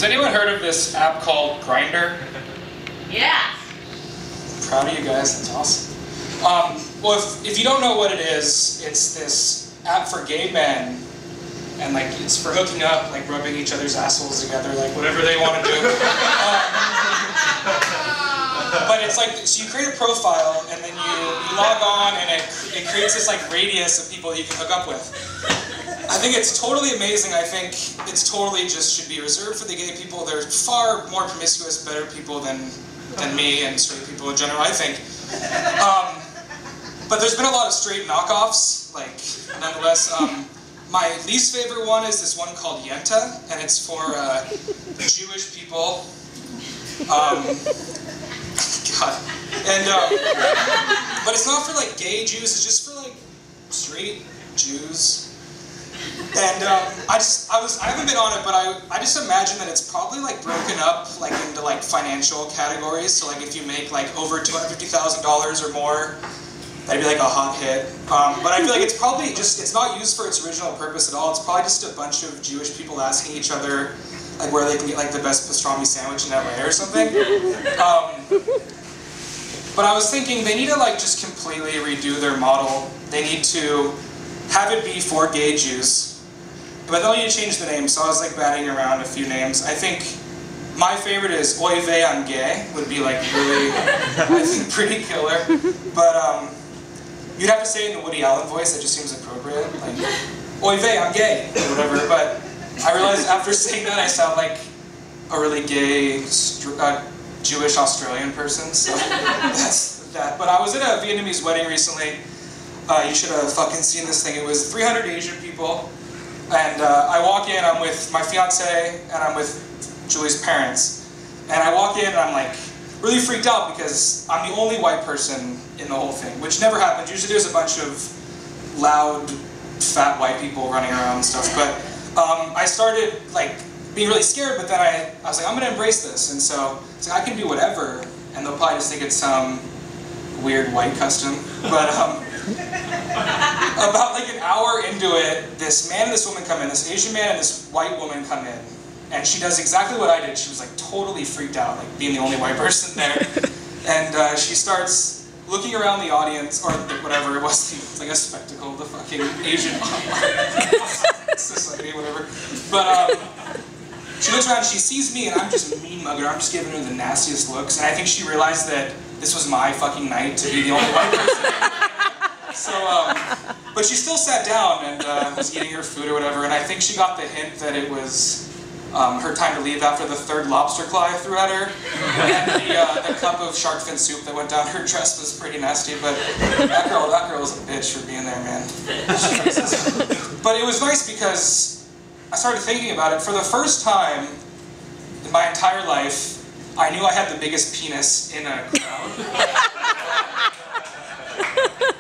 Has anyone heard of this app called Grindr? Yeah. Proud of you guys, that's awesome. Well, if you don't know what it is, it's this app for gay men, and like it's for hooking up, like rubbing each other's assholes together, like whatever they want to do. But it's like, so you create a profile, and then you log on, and it creates this like radius of people you can hook up with. I think it's totally amazing. I think it's totally just should be reserved for the gay people. They're far more promiscuous, better people than me and straight people in general, I think. But there's been a lot of straight knockoffs, like, nonetheless. My least favorite one is this one called Yenta, and it's for Jewish people. God. And, but it's not for like gay Jews, it's just for like straight Jews. And I haven't been on it, but I just imagine that it's probably like broken up like into like financial categories. So like if you make like over $250,000 or more, that'd be like a hot hit. But I feel like it's probably just, it's not used for its original purpose at all. It's probably just a bunch of Jewish people asking each other like where they can get like the best pastrami sandwich in LA or something. But I was thinking they need to like just completely redo their model. They need to have it be for gay Jews. But they'll need to change the name, so I was like batting around a few names. I think my favorite is Oy vey, I'm gay, would be like really, I think, pretty killer. But you'd have to say it in a Woody Allen voice, that just seems appropriate. Like, Oy vey, I'm gay, or whatever. But I realized after saying that I sound like a really gay, Jewish Australian person, so that's that. But I was at a Vietnamese wedding recently. You should have fucking seen this thing. It was 300 Asian people. And I walk in, I'm with my fiance, and I'm with Julie's parents. And I walk in, and I'm like really freaked out because I'm the only white person in the whole thing, which never happens. Usually there's a bunch of loud, fat white people running around and stuff. But I started like being really scared, but then I was like, I'm gonna embrace this. And so it's like, I can do whatever, and they'll probably just think it's some weird white custom. But about like an hour into it, this man and this woman come in, this Asian man and this white woman come in, and she does exactly what I did. She was like totally freaked out, like being the only white person there, and she starts looking around the audience, or whatever it was. It's like a spectacle, the fucking Asian society, whatever. But she looks around, she sees me, and I'm just mean mugging her. I'm just giving her the nastiest looks, and I think she realized that this was my fucking night to be the only white person. So, but she still sat down and was eating her food or whatever, and I think she got the hint that it was her time to leave after the third lobster claw I threw at her. And the cup of shark fin soup that went down her dress was pretty nasty, but that girl was a bitch for being there, man. But it was nice because I started thinking about it. For the first time in my entire life, I knew I had the biggest penis in a crowd.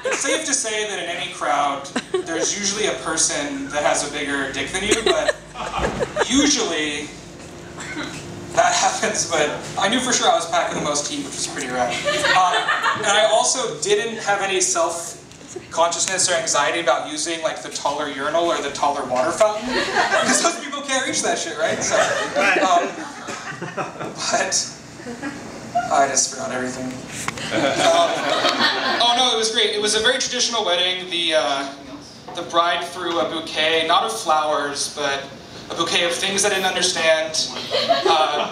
It's safe to say that in any crowd, there's usually a person that has a bigger dick than you, but usually that happens, but I knew for sure I was packing the most heat, which was pretty rad. And I also didn't have any self-consciousness or anxiety about using like the taller urinal or the taller water fountain, because those people can't reach that shit, right? So, but I just forgot everything. Oh no, it was great. It was a very traditional wedding. The bride threw a bouquet, not of flowers, but a bouquet of things I didn't understand,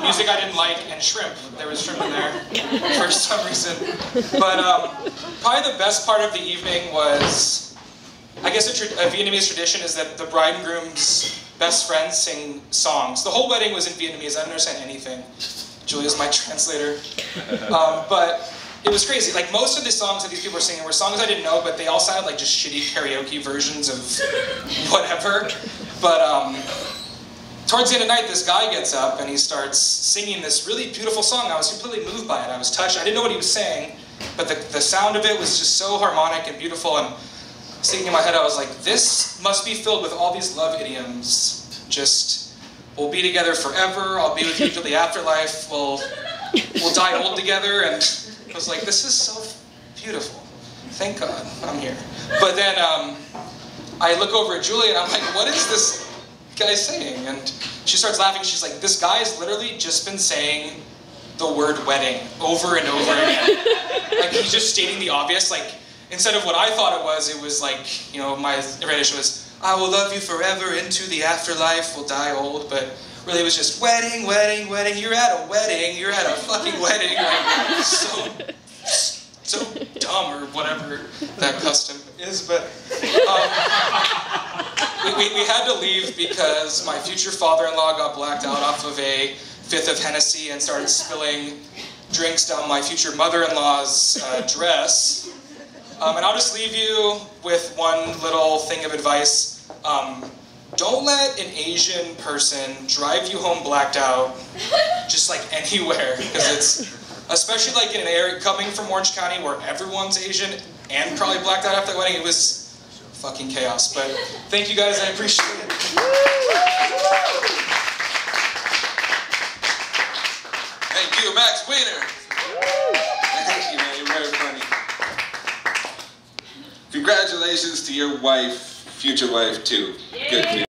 music I didn't like, and shrimp. There was shrimp in there for some reason. But probably the best part of the evening was, I guess a Vietnamese tradition is that the bride and groom's best friends sing songs. The whole wedding was in Vietnamese. I didn't understand anything. Julia's my translator. But it was crazy. Like most of the songs that these people were singing were songs I didn't know, but they all sounded like just shitty karaoke versions of whatever. But towards the end of the night, this guy gets up and he starts singing this really beautiful song. I was completely moved by it. I was touched. I didn't know what he was saying, but the sound of it was just so harmonic and beautiful. And thinking in my head, I was like, this must be filled with all these love idioms. Just, we'll be together forever. I'll be with you till the afterlife. We'll die old together. And I was like, this is so beautiful. Thank God I'm here. But then I look over at Julie and I'm like, what is this guy saying? And she starts laughing. She's like, this guy's literally just been saying the word wedding over and over again. Like, he's just stating the obvious. Like, instead of what I thought it was like, you know, my rendition was, I will love you forever into the afterlife, we'll die old, but really it was just wedding, wedding, wedding. You're at a wedding, you're at a fucking wedding. Like, so dumb, or whatever that custom is, but we had to leave because my future father-in-law got blacked out off of a fifth of Hennessy and started spilling drinks down my future mother-in-law's dress. And I'll just leave you with one little thing of advice. Don't let an Asian person drive you home blacked out, just like anywhere, because it's, especially like in an area coming from Orange County where everyone's Asian and probably blacked out after the wedding, it was fucking chaos. But thank you guys, I appreciate it. Thank you, Max Weiner. Thank you, man. You're very funny. Congratulations to your wife, future wife too. Good.